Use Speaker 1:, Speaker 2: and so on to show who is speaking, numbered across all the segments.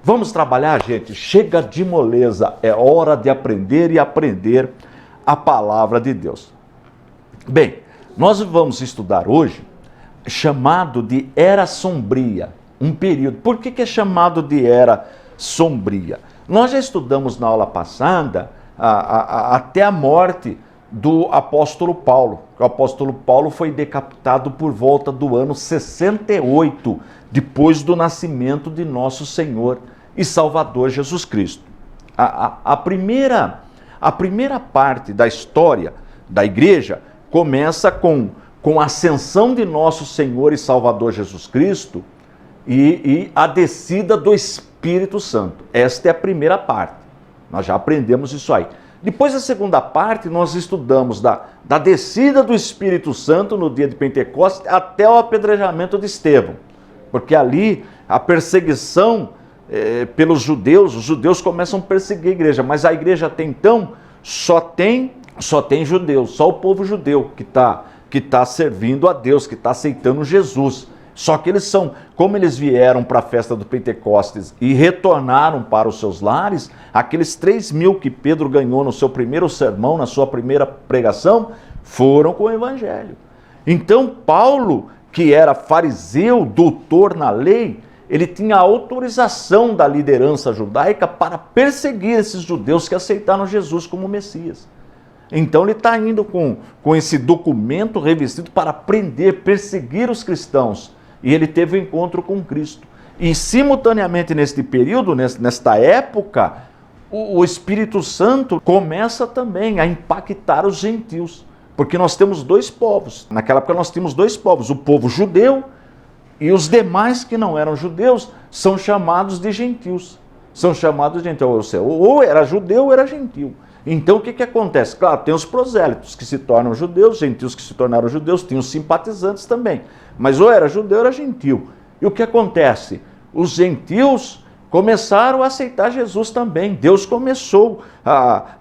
Speaker 1: Vamos trabalhar, gente? Chega de moleza, é hora de aprender e aprender a palavra de Deus. Bem, nós vamos estudar hoje chamado de Era Sombria, um período. Por que é chamado de Era Sombria? Nós já estudamos na aula passada até a morte do apóstolo Paulo. O apóstolo Paulo foi decapitado por volta do ano 68, depois do nascimento de nosso Senhor e Salvador Jesus Cristo. A primeira parte da história da igreja começa com a ascensão de nosso Senhor e Salvador Jesus Cristo e a descida do Espírito Santo. Esta é a primeira parte. Nós já aprendemos isso aí. Depois, a segunda parte, nós estudamos da descida do Espírito Santo no dia de Pentecostes até o apedrejamento de Estevão. Porque ali a perseguição pelos judeus, os judeus começam a perseguir a igreja, mas a igreja até então só tem judeus, só o povo judeu que tá servindo a Deus, que está aceitando Jesus. Só que como eles vieram para a festa do Pentecostes e retornaram para os seus lares, aqueles 3.000 que Pedro ganhou no seu primeiro sermão, na sua primeira pregação, foram com o evangelho. Então Paulo, que era fariseu, doutor na lei, ele tinha autorização da liderança judaica para perseguir esses judeus que aceitaram Jesus como Messias. Então ele está indo com esse documento revestido para prender, perseguir os cristãos. E ele teve um encontro com Cristo. E simultaneamente neste período, nesta época, o Espírito Santo começa também a impactar os gentios. Porque nós temos dois povos. Naquela época nós tínhamos dois povos, o povo judeu e os demais que não eram judeus são chamados de gentios. São chamados de gentios, ou era judeu ou era gentio. Então o que acontece? Claro, tem os prosélitos que se tornam judeus, gentios que se tornaram judeus, tem os simpatizantes também. Mas ou era judeu ou era gentio. E o que acontece? Os gentios começaram a aceitar Jesus também.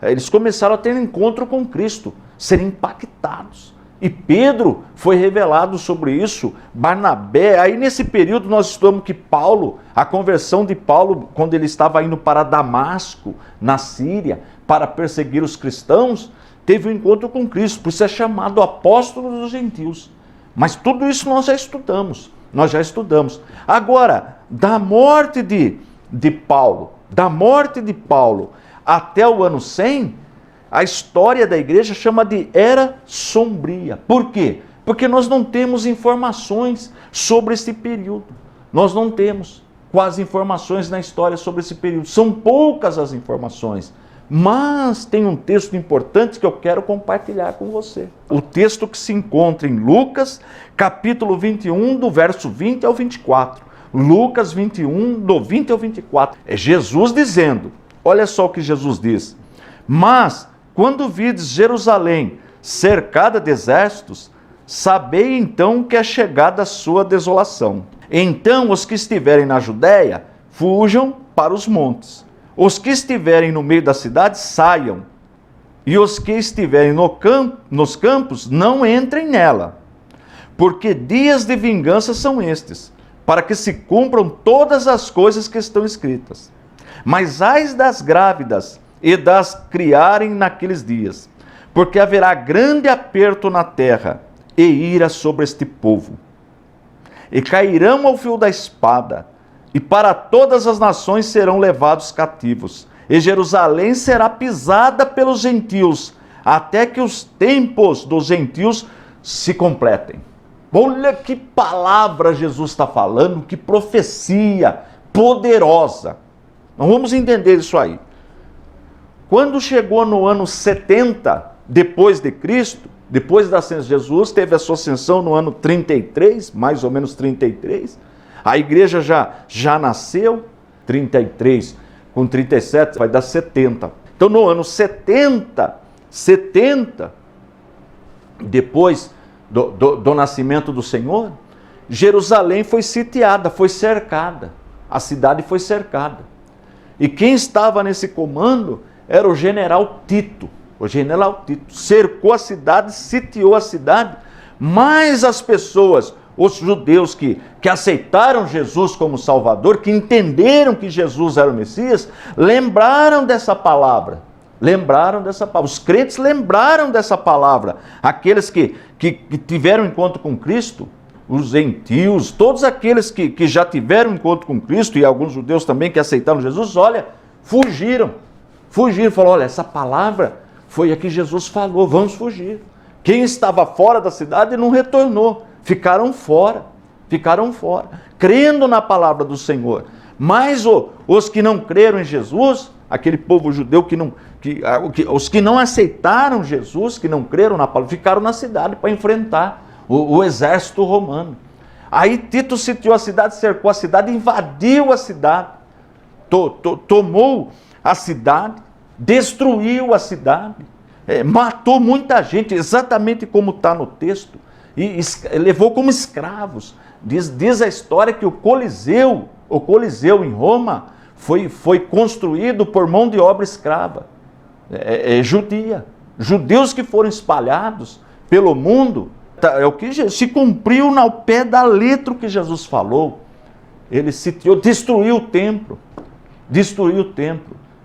Speaker 1: Eles começaram a ter um encontro com Cristo, serem impactados. E Pedro foi revelado sobre isso, Barnabé. Aí nesse período nós estudamos que a conversão de Paulo, quando ele estava indo para Damasco, na Síria, para perseguir os cristãos, teve um encontro com Cristo, por isso é chamado apóstolo dos gentios. Mas tudo isso nós já estudamos. Agora, da morte de Paulo até o ano 100, a história da igreja chama de Era Sombria. Por quê? Porque nós não temos informações sobre esse período. Nós não temos quase informações na história sobre esse período. São poucas as informações. Mas tem um texto importante que eu quero compartilhar com você. O texto que se encontra em Lucas, capítulo 21, do verso 20 ao 24. Lucas 21, do 20 ao 24. É Jesus dizendo, olha só o que Jesus diz. Mas, quando vides Jerusalém cercada de exércitos, sabei então que é chegada a sua desolação. Então os que estiverem na Judéia, fujam para os montes. Os que estiverem no meio da cidade, saiam. E os que estiverem nos campos, não entrem nela. Porque dias de vingança são estes, para que se cumpram todas as coisas que estão escritas. Mas ai das grávidas e das criarem naqueles dias, porque haverá grande aperto na terra e ira sobre este povo. E cairão ao fio da espada, e para todas as nações serão levados cativos, e Jerusalém será pisada pelos gentios, até que os tempos dos gentios se completem. Olha que palavra Jesus está falando, que profecia poderosa. Nós vamos entender isso aí. Quando chegou no ano 70, depois de Cristo, depois da ascensão de Jesus, teve a sua ascensão no ano 33, mais ou menos 33, a igreja já nasceu, 33, com 37 vai dar 70. Então no ano 70, depois do nascimento do Senhor, Jerusalém foi sitiada, foi cercada, a cidade foi cercada. E quem estava nesse comando era o general Tito. O general Tito cercou a cidade, sitiou a cidade, mas as pessoas os judeus que aceitaram Jesus como Salvador, que entenderam que Jesus era o Messias, lembraram dessa palavra. Lembraram dessa palavra. Os crentes lembraram dessa palavra. Aqueles que tiveram encontro com Cristo, os gentios, todos aqueles que já tiveram encontro com Cristo, e alguns judeus também que aceitaram Jesus, olha, fugiram, falaram, olha, essa palavra foi a que Jesus falou, vamos fugir. Quem estava fora da cidade não retornou, ficaram fora, crendo na palavra do Senhor. Mas os que não creram em Jesus, aquele povo judeu os que não aceitaram Jesus, que não creram na palavra, ficaram na cidade para enfrentar o exército romano. Aí Tito sitiou a cidade, cercou a cidade, invadiu a cidade, tomou a cidade, destruiu a cidade, matou muita gente, exatamente como está no texto, e levou como escravos. Diz a história que o Coliseu em Roma foi construído por mão de obra escrava, judia. Judeus que foram espalhados pelo mundo, é o que se cumpriu ao pé da letra o que Jesus falou. Ele sitiou, destruiu o templo.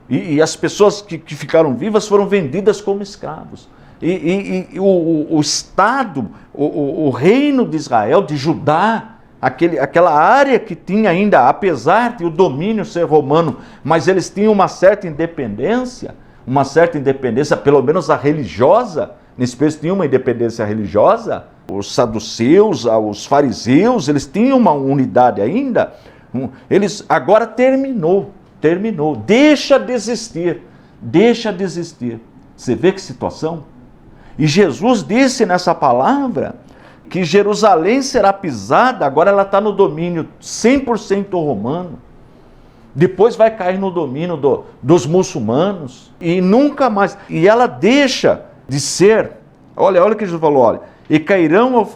Speaker 1: E as pessoas que ficaram vivas foram vendidas como escravos. E o Estado, o reino de Israel, de Judá, aquela área que tinha ainda, apesar de o domínio ser romano, mas eles tinham uma certa independência, pelo menos a religiosa. Nesse período tinha uma independência religiosa. Os saduceus, os fariseus, eles tinham uma unidade ainda. Eles agora terminou. Deixa desistir. Você vê que situação? E Jesus disse nessa palavra que Jerusalém será pisada, agora ela está no domínio 100% romano. Depois vai cair no domínio dos muçulmanos e nunca mais. E ela deixa de ser, olha o que Jesus falou, olha, e cairão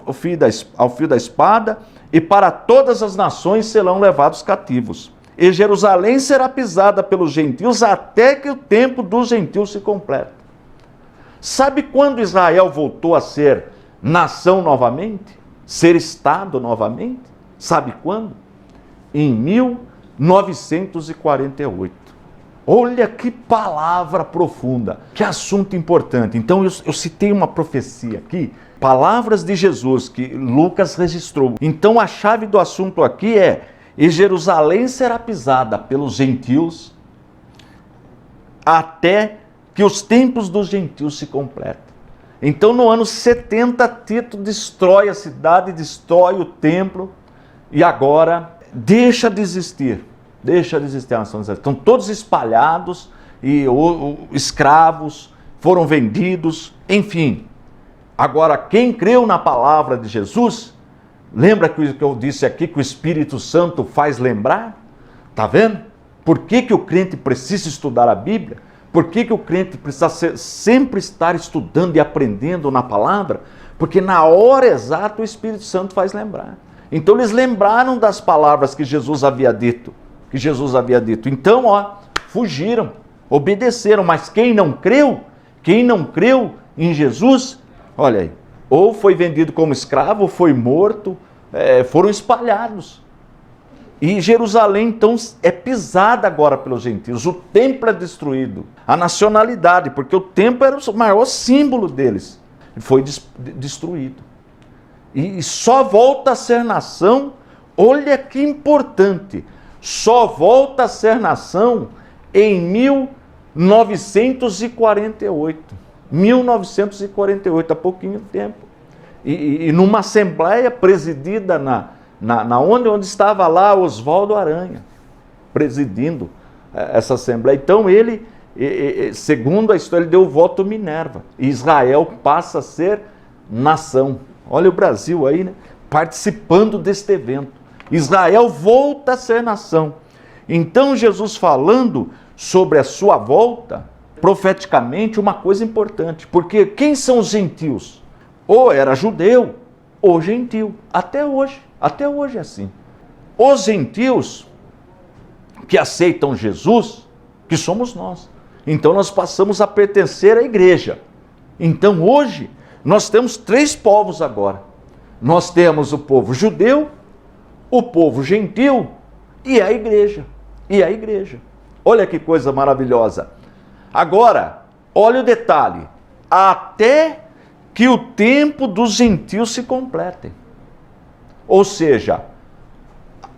Speaker 1: ao fio da espada, e para todas as nações serão levados cativos. E Jerusalém será pisada pelos gentios até que o tempo dos gentios se complete. Sabe quando Israel voltou a ser nação novamente? Ser Estado novamente? Sabe quando? Em 1948. Olha que palavra profunda, que assunto importante. Então eu citei uma profecia aqui, palavras de Jesus que Lucas registrou. Então a chave do assunto aqui é: e Jerusalém será pisada pelos gentios até que os tempos dos gentios se completem. Então no ano 70, Tito destrói a cidade, destrói o templo, e agora deixa de existir a nação de Israel. Estão todos espalhados, e escravos foram vendidos, enfim. Agora, quem creu na palavra de Jesus, lembra que eu disse aqui que o Espírito Santo faz lembrar? Está vendo? Por que o crente precisa estudar a Bíblia? Por que o crente precisa sempre estar estudando e aprendendo na palavra? Porque na hora exata o Espírito Santo faz lembrar. Então eles lembraram das palavras que Jesus havia dito. Então, fugiram, obedeceram. Mas quem não creu em Jesus, olha aí, ou foi vendido como escravo, ou foi morto, foram espalhados. E Jerusalém, então, é pisada agora pelos gentios. O templo é destruído. A nacionalidade, porque o templo era o maior símbolo deles, foi destruído. E só volta a ser nação, olha que importante, só volta a ser nação em 1948. 1948, há pouquinho tempo. E numa assembleia presidida onde estava lá Oswaldo Aranha, presidindo essa assembleia. Então ele, segundo a história, ele deu o voto Minerva. E Israel passa a ser nação. Olha o Brasil aí, né? Participando deste evento. Israel volta a ser nação. Então Jesus, falando sobre a sua volta, profeticamente, uma coisa importante, porque quem são os gentios? Ou era judeu, ou gentil. Até hoje é assim. Os gentios que aceitam Jesus, que somos nós. Então nós passamos a pertencer à igreja. Então hoje nós temos 3 povos agora. nós temos o povo judeu, o povo gentil e a igreja. E a igreja. Olha que coisa maravilhosa. Agora, olha o detalhe. Até que o tempo dos gentios se complete. Ou seja,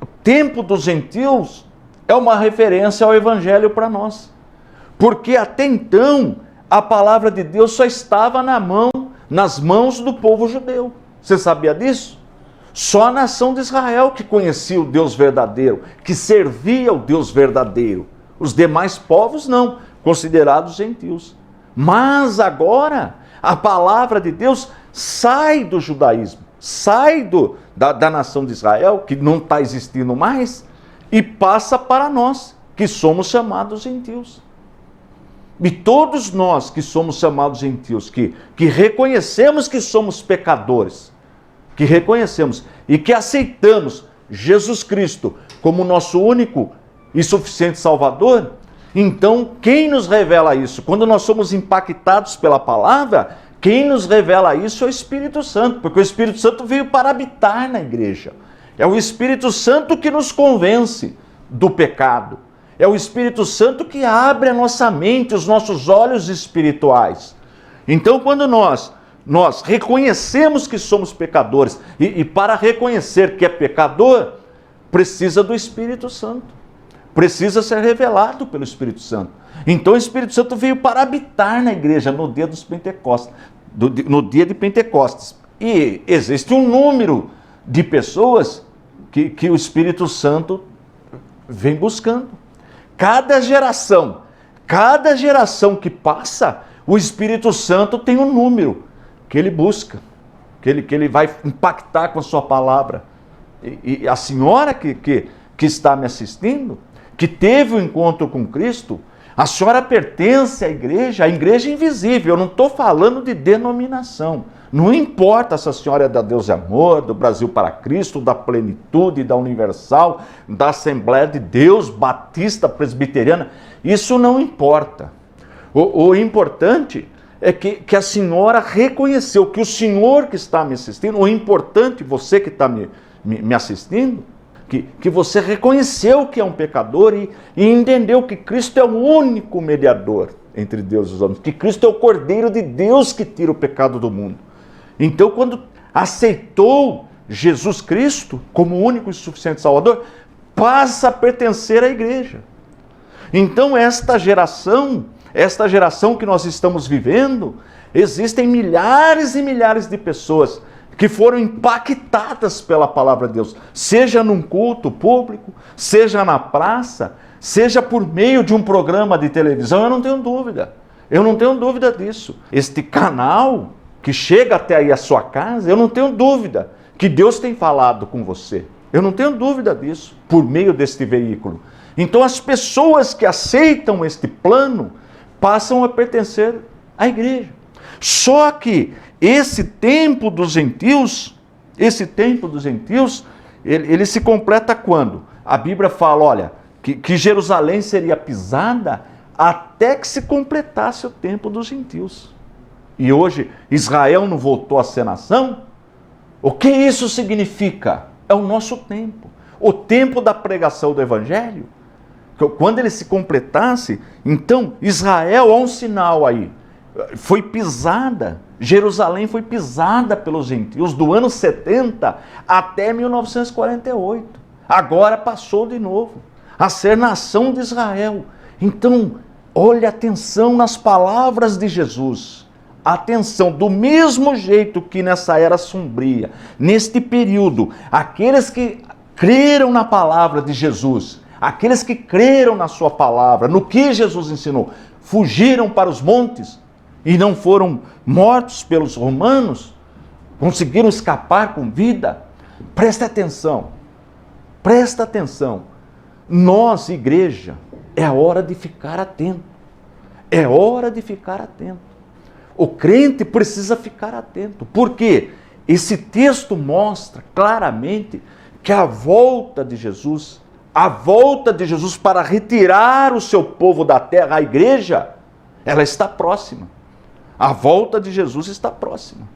Speaker 1: o tempo dos gentios é uma referência ao evangelho para nós. Porque até então, a palavra de Deus só estava nas mãos do povo judeu. Você sabia disso? Só a nação de Israel que conhecia o Deus verdadeiro, que servia o Deus verdadeiro. Os demais povos não, considerados gentios. Mas agora, a palavra de Deus sai do judaísmo, sai da nação de Israel, que não está existindo mais, e passa para nós, que somos chamados gentios. E todos nós que somos chamados gentios, que reconhecemos que somos pecadores, que reconhecemos e que aceitamos Jesus Cristo como nosso único e suficiente Salvador, então quem nos revela isso? Quando nós somos impactados pela palavra, quem nos revela isso é o Espírito Santo, porque o Espírito Santo veio para habitar na igreja. É o Espírito Santo que nos convence do pecado. É o Espírito Santo que abre a nossa mente, os nossos olhos espirituais. Então, quando nós reconhecemos que somos pecadores, e para reconhecer que é pecador, precisa do Espírito Santo. Precisa ser revelado pelo Espírito Santo. Então o Espírito Santo veio para habitar na igreja no dia dos Pentecostes, no dia de Pentecostes. E existe um número de pessoas que o Espírito Santo vem buscando. Cada geração que passa, o Espírito Santo tem um número que ele busca, que ele vai impactar com a sua palavra. E a senhora que está me assistindo, que teve um encontro com Cristo, a senhora pertence à igreja invisível. Eu não estou falando de denominação. Não importa se a senhora é da Deus e Amor, do Brasil para Cristo, da Plenitude, da Universal, da Assembleia de Deus, Batista, Presbiteriana. Isso não importa. O importante é que a senhora reconheceu, que o senhor que está me assistindo, o importante, você que está me assistindo, que você reconheceu que é um pecador e entendeu que Cristo é o único mediador entre Deus e os homens, que Cristo é o Cordeiro de Deus que tira o pecado do mundo. Então, quando aceitou Jesus Cristo como único e suficiente Salvador, passa a pertencer à igreja. Então, esta geração que nós estamos vivendo, existem milhares e milhares de pessoas que foram impactadas pela palavra de Deus, seja num culto público, seja na praça, seja por meio de um programa de televisão. Eu não tenho dúvida disso. Este canal que chega até aí a sua casa, eu não tenho dúvida que Deus tem falado com você. Eu não tenho dúvida disso, por meio deste veículo. Então as pessoas que aceitam este plano passam a pertencer à igreja. Só que esse tempo dos gentios, ele se completa quando? A Bíblia fala, olha, que Jerusalém seria pisada até que se completasse o tempo dos gentios. E hoje Israel não voltou a ser nação? O que isso significa? É o nosso tempo. O tempo da pregação do Evangelho. Quando ele se completasse, então Israel, há um sinal aí, foi pisada, Jerusalém foi pisada pelos gentios do ano 70 até 1948. Agora passou de novo a ser nação de Israel. Então, olhe atenção nas palavras de Jesus. Atenção, do mesmo jeito que nessa era sombria, neste período, aqueles que creram na palavra de Jesus, aqueles que creram na sua palavra, no que Jesus ensinou, fugiram para os montes e não foram mortos pelos romanos, conseguiram escapar com vida. Presta atenção. Nós, igreja, é hora de ficar atento. É hora de ficar atento. O crente precisa ficar atento. Por quê? Esse texto mostra claramente que a volta de Jesus para retirar o seu povo da terra, a igreja, ela está próxima. A volta de Jesus está próxima.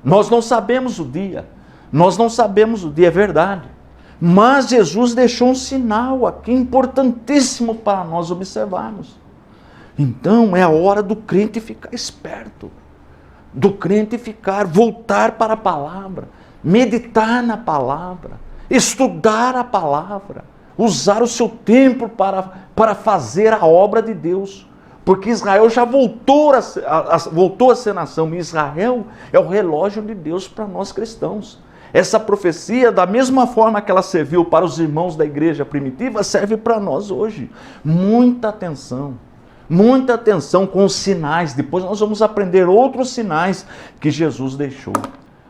Speaker 1: Nós não sabemos o dia, Nós não sabemos o dia, é verdade. Mas Jesus deixou um sinal aqui importantíssimo para nós observarmos. Então é a hora do crente ficar esperto. Do crente voltar para a palavra, meditar na palavra, estudar a palavra, usar o seu tempo para fazer a obra de Deus. Porque Israel já voltou a ser nação, e Israel é o relógio de Deus para nós cristãos. Essa profecia, da mesma forma que ela serviu para os irmãos da igreja primitiva, serve para nós hoje. Muita atenção com os sinais. Depois nós vamos aprender outros sinais que Jesus deixou.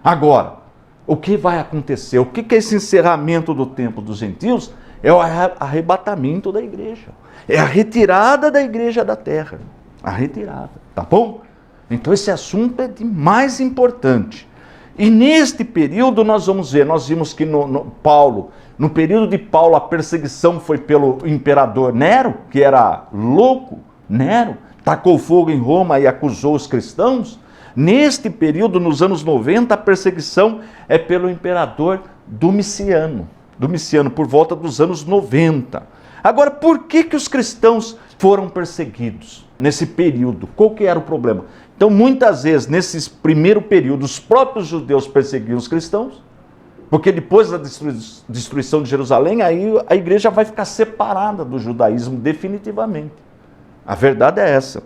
Speaker 1: Agora, o que vai acontecer? O que é esse encerramento do tempo dos gentios? É o arrebatamento da igreja. É a retirada da igreja da terra. A retirada, tá bom? Então esse assunto é de mais importante. E neste período nós vimos que no período de Paulo, a perseguição foi pelo imperador Nero, que era louco. Nero tacou fogo em Roma e acusou os cristãos. Neste período, nos anos 90, a perseguição é pelo imperador Domiciano, por volta dos anos 90. Agora, por que os cristãos foram perseguidos nesse período? Qual que era o problema? Então, muitas vezes, nesse primeiro período, os próprios judeus perseguiam os cristãos, porque depois da destruição de Jerusalém, aí a igreja vai ficar separada do judaísmo definitivamente. A verdade é essa.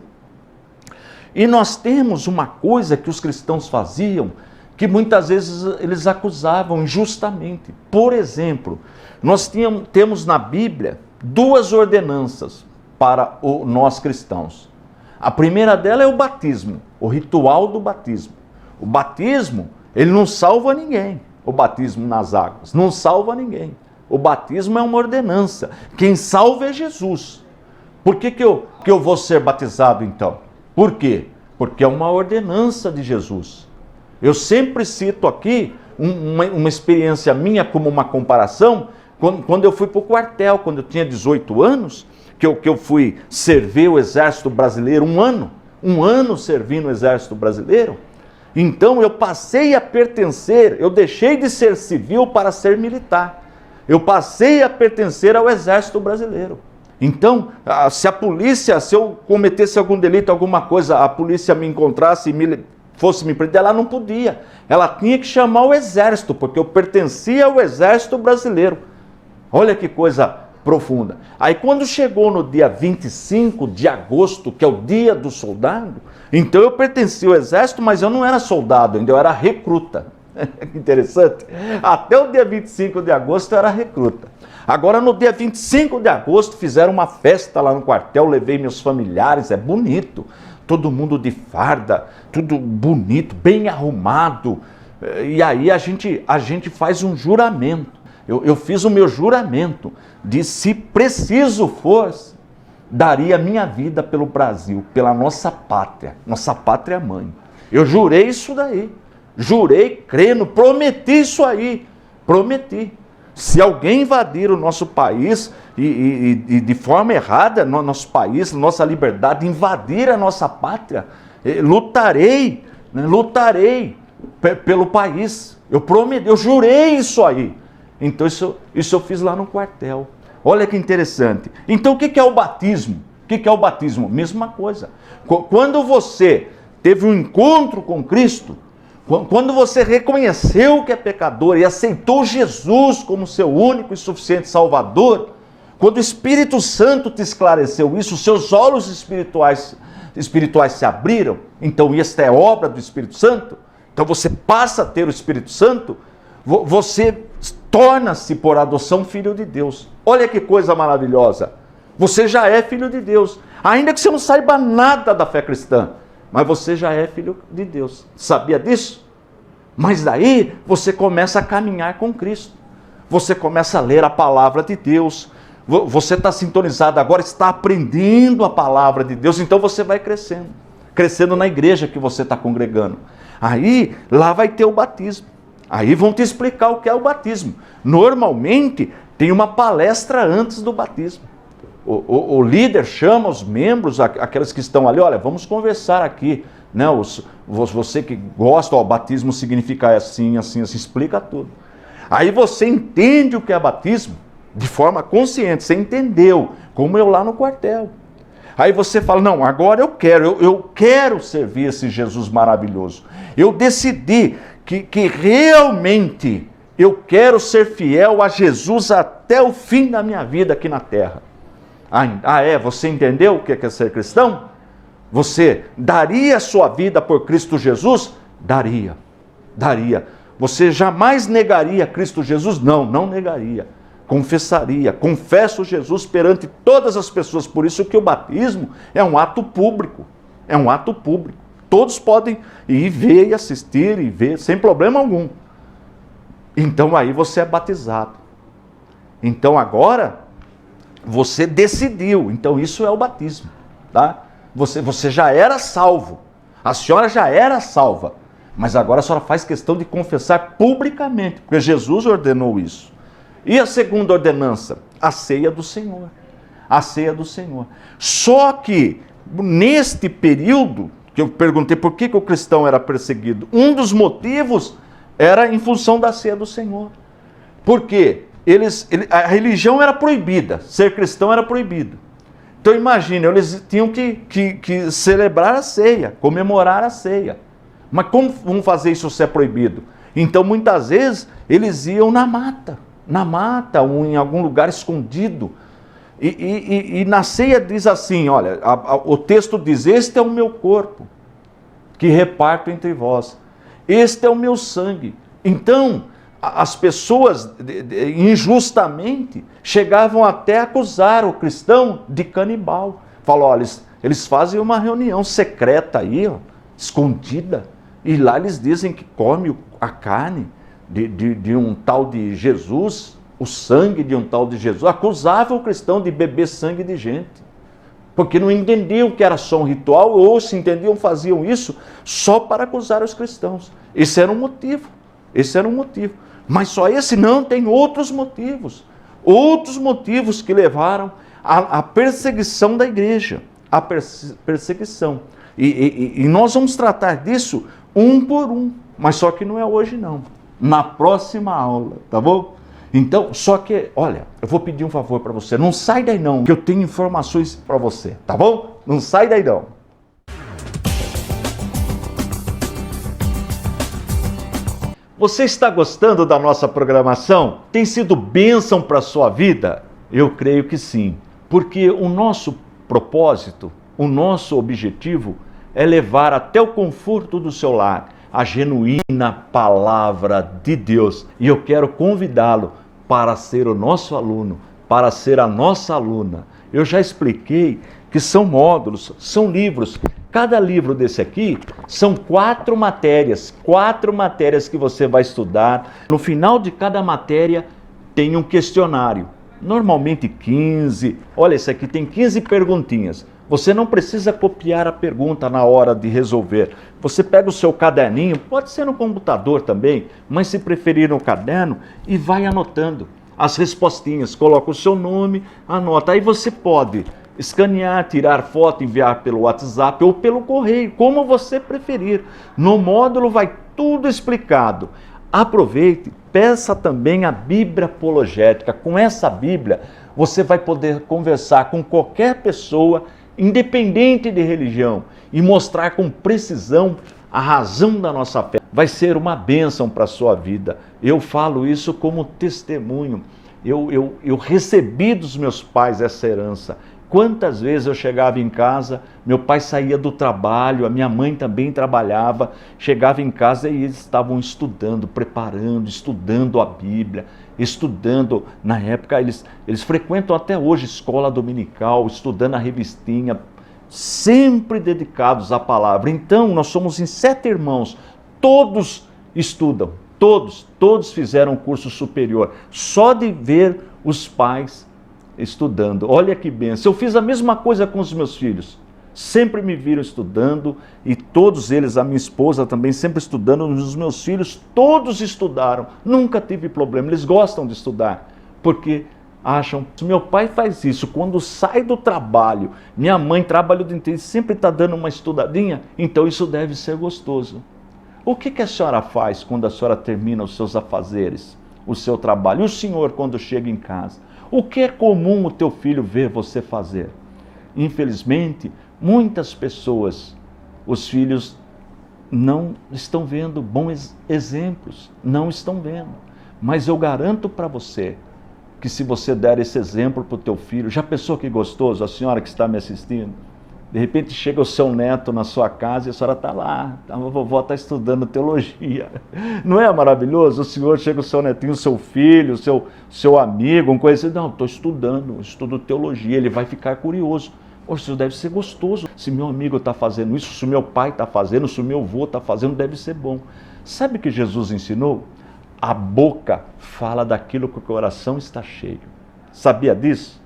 Speaker 1: E nós temos uma coisa que os cristãos faziam, que muitas vezes eles acusavam injustamente. Por exemplo, nós temos na Bíblia 2 ordenanças para nós cristãos. A primeira dela é o batismo, o ritual do batismo. O batismo, ele não salva ninguém. O batismo nas águas não salva ninguém. O batismo é uma ordenança. Quem salva é Jesus. Por que eu vou ser batizado então? Por quê? Porque é uma ordenança de Jesus. Eu sempre cito aqui uma experiência minha como uma comparação, quando eu fui para o quartel, quando eu tinha 18 anos, que eu fui servir o Exército Brasileiro um ano servindo o Exército Brasileiro. Então eu passei a pertencer, eu deixei de ser civil para ser militar. Eu passei a pertencer ao Exército Brasileiro. Então, se eu cometesse algum delito, alguma coisa, a polícia me encontrasse e fosse me prender, ela não podia. Ela tinha que chamar o Exército, porque eu pertencia ao Exército Brasileiro. Olha que coisa profunda. Aí quando chegou no dia 25 de agosto, que é o dia do soldado, então eu pertencia ao Exército, mas eu não era soldado ainda, eu era recruta. Interessante. Até o dia 25 de agosto eu era recruta. Agora no dia 25 de agosto fizeram uma festa lá no quartel, levei meus familiares, é bonito, todo mundo de farda, tudo bonito, bem arrumado. E aí a gente faz um juramento. Eu fiz o meu juramento de, se preciso fosse, daria minha vida pelo Brasil, pela nossa pátria mãe. Eu jurei isso daí. Jurei, crendo, prometi isso aí, prometi. Se alguém invadir o nosso país e de forma errada, no nosso país, nossa liberdade, invadir a nossa pátria, lutarei pelo país. Eu prometi, eu jurei isso aí. Então isso eu fiz lá no quartel. Olha que interessante. Então o que é o batismo? O que é o batismo? Mesma coisa. Quando você teve um encontro com Cristo, quando você reconheceu que é pecador e aceitou Jesus como seu único e suficiente Salvador, quando o Espírito Santo te esclareceu isso, seus olhos espirituais se abriram, então esta é obra do Espírito Santo, então você passa a ter o Espírito Santo, você torna-se por adoção filho de Deus. Olha que coisa maravilhosa, você já é filho de Deus, ainda que você não saiba nada da fé cristã, mas você já é filho de Deus. Sabia disso? Mas daí você começa a caminhar com Cristo. Você começa a ler a palavra de Deus. Você está sintonizado agora, está aprendendo a palavra de Deus. Então você vai crescendo. Crescendo na igreja que você está congregando. Aí, lá vai ter o batismo. Aí vão te explicar o que é o batismo. Normalmente, tem uma palestra antes do batismo. O líder chama os membros, aqueles que estão ali, olha, vamos conversar aqui né? Você que gosta, o batismo significa assim, assim, assim, explica tudo. Aí você entende o que é batismo de forma consciente, você entendeu, como eu lá no quartel. Aí você fala, não, agora eu quero servir esse Jesus maravilhoso. Eu decidi que realmente eu quero ser fiel a Jesus até o fim da minha vida aqui na terra. Você entendeu o que é ser cristão? Você daria a sua vida por Cristo Jesus? Daria. Você jamais negaria Cristo Jesus? Não negaria. Confessaria, confesso Jesus perante todas as pessoas. Por isso que o batismo é um ato público. Todos podem ir ver e assistir e ver, sem problema algum. Então aí você é batizado. Então agora você decidiu. Então isso é o batismo, tá? Você já era salvo. A senhora já era salva. Mas agora a senhora faz questão de confessar publicamente, porque Jesus ordenou isso. E a segunda ordenança? A ceia do Senhor. Só que, neste período, que eu perguntei por que o cristão era perseguido, um dos motivos era em função da ceia do Senhor. Por quê? A religião era proibida, ser cristão era proibido. Então imagina, eles tinham que celebrar a ceia, comemorar a ceia. Mas como vão fazer isso se é proibido? Então muitas vezes eles iam na mata ou em algum lugar escondido. E na ceia diz assim, olha, o texto diz, este é o meu corpo, que reparto entre vós. Este é o meu sangue. Então, as pessoas injustamente chegavam até a acusar o cristão de canibal. Falou, olha, eles fazem uma reunião secreta aí, ó, escondida, e lá eles dizem que come a carne de um tal de Jesus, o sangue de um tal de Jesus. Acusava o cristão de beber sangue de gente, porque não entendiam que era só um ritual, ou se entendiam, faziam isso só para acusar os cristãos. Esse era um motivo. Mas só esse não, tem outros motivos que levaram à perseguição da igreja, à perseguição. E nós vamos tratar disso um por um, mas só que não é hoje não, na próxima aula, tá bom? Então, só que, olha, eu vou pedir um favor para você, não sai daí não, que eu tenho informações para você, tá bom? Não sai daí não. Você está gostando da nossa programação? Tem sido bênção para a sua vida? Eu creio que sim, porque o nosso propósito, o nosso objetivo é levar até o conforto do seu lar a genuína palavra de Deus. E eu quero convidá-lo para ser o nosso aluno, para ser a nossa aluna. Eu já expliquei que são módulos, são livros. Cada livro desse aqui são 4 matérias que você vai estudar. No final de cada matéria tem um questionário, normalmente 15. Olha, esse aqui tem 15 perguntinhas. Você não precisa copiar a pergunta na hora de resolver. Você pega o seu caderninho, pode ser no computador também, mas se preferir no caderno, e vai anotando as respostinhas. Coloca o seu nome, anota. Aí você pode escanear, tirar foto, enviar pelo WhatsApp ou pelo correio, como você preferir. No módulo vai tudo explicado. Aproveite, peça também a Bíblia Apologética. Com essa Bíblia, você vai poder conversar com qualquer pessoa, independente de religião, e mostrar com precisão a razão da nossa fé. Vai ser uma bênção para a sua vida. Eu falo isso como testemunho. Eu recebi dos meus pais essa herança. Quantas vezes eu chegava em casa, meu pai saía do trabalho, a minha mãe também trabalhava, chegava em casa e eles estavam estudando, preparando, estudando a Bíblia, estudando. Na época eles frequentam até hoje escola dominical, estudando a revistinha, sempre dedicados à palavra. Então nós somos em 7 irmãos, todos estudam, todos fizeram curso superior, só de ver os pais estudando. Olha que bênção. Eu fiz a mesma coisa com os meus filhos. Sempre me viram estudando, e todos eles, a minha esposa também, sempre estudando. Os meus filhos, todos estudaram. Nunca tive problema. Eles gostam de estudar, porque acham, meu pai faz isso, quando sai do trabalho, minha mãe trabalha o dia inteiro, sempre está dando uma estudadinha, então isso deve ser gostoso. O que a senhora faz quando a senhora termina os seus afazeres, o seu trabalho? E o senhor quando chega em casa? O que é comum o teu filho ver você fazer? Infelizmente, muitas pessoas, os filhos não estão vendo bons exemplos, não estão vendo. Mas eu garanto para você que se você der esse exemplo para o teu filho, já pensou que gostoso, a senhora que está me assistindo? De repente chega o seu neto na sua casa e a senhora está lá, a vovó está estudando teologia. Não é maravilhoso? O senhor chega o seu netinho, o seu filho, o seu amigo, um coisa assim, não, estou estudando, estudo teologia, ele vai ficar curioso. Poxa, isso deve ser gostoso. Se meu amigo está fazendo isso, se meu pai está fazendo, se o meu avô está fazendo, deve ser bom. Sabe o que Jesus ensinou? A boca fala daquilo que o coração está cheio. Sabia disso?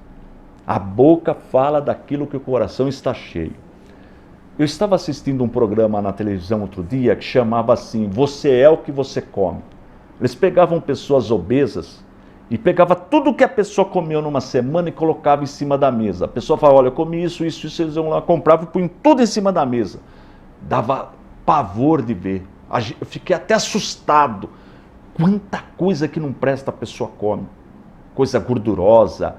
Speaker 1: A boca fala daquilo que o coração está cheio. Eu estava assistindo um programa na televisão outro dia que chamava assim, Você é o que você come. Eles pegavam pessoas obesas e pegava tudo que a pessoa comeu numa semana e colocava em cima da mesa. A pessoa falava, olha, eu comi isso, eles iam lá, compravam e punham tudo em cima da mesa. Dava pavor de ver. Eu fiquei até assustado. Quanta coisa que não presta a pessoa come. Coisa gordurosa,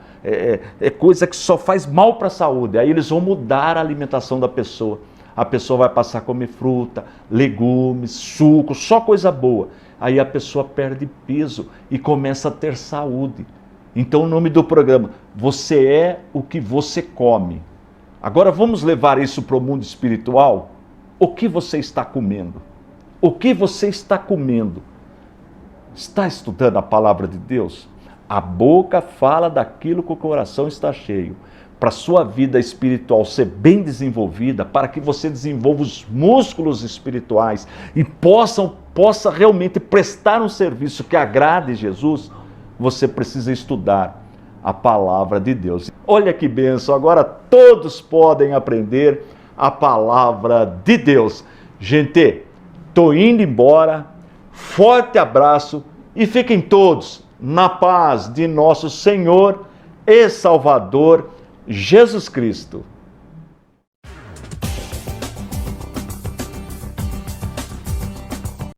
Speaker 1: coisa que só faz mal para a saúde. Aí eles vão mudar a alimentação da pessoa. A pessoa vai passar a comer fruta, legumes, suco, só coisa boa. Aí a pessoa perde peso e começa a ter saúde. Então o nome do programa, Você é o que você come. Agora vamos levar isso para o mundo espiritual? O que você está comendo? O que você está comendo? Está estudando a palavra de Deus? A boca fala daquilo que o coração está cheio. Para a sua vida espiritual ser bem desenvolvida, para que você desenvolva os músculos espirituais e possa realmente prestar um serviço que agrade Jesus, você precisa estudar a palavra de Deus. Olha que bênção, agora todos podem aprender a palavra de Deus. Gente, estou indo embora, forte abraço e fiquem todos na paz de nosso Senhor e Salvador Jesus Cristo.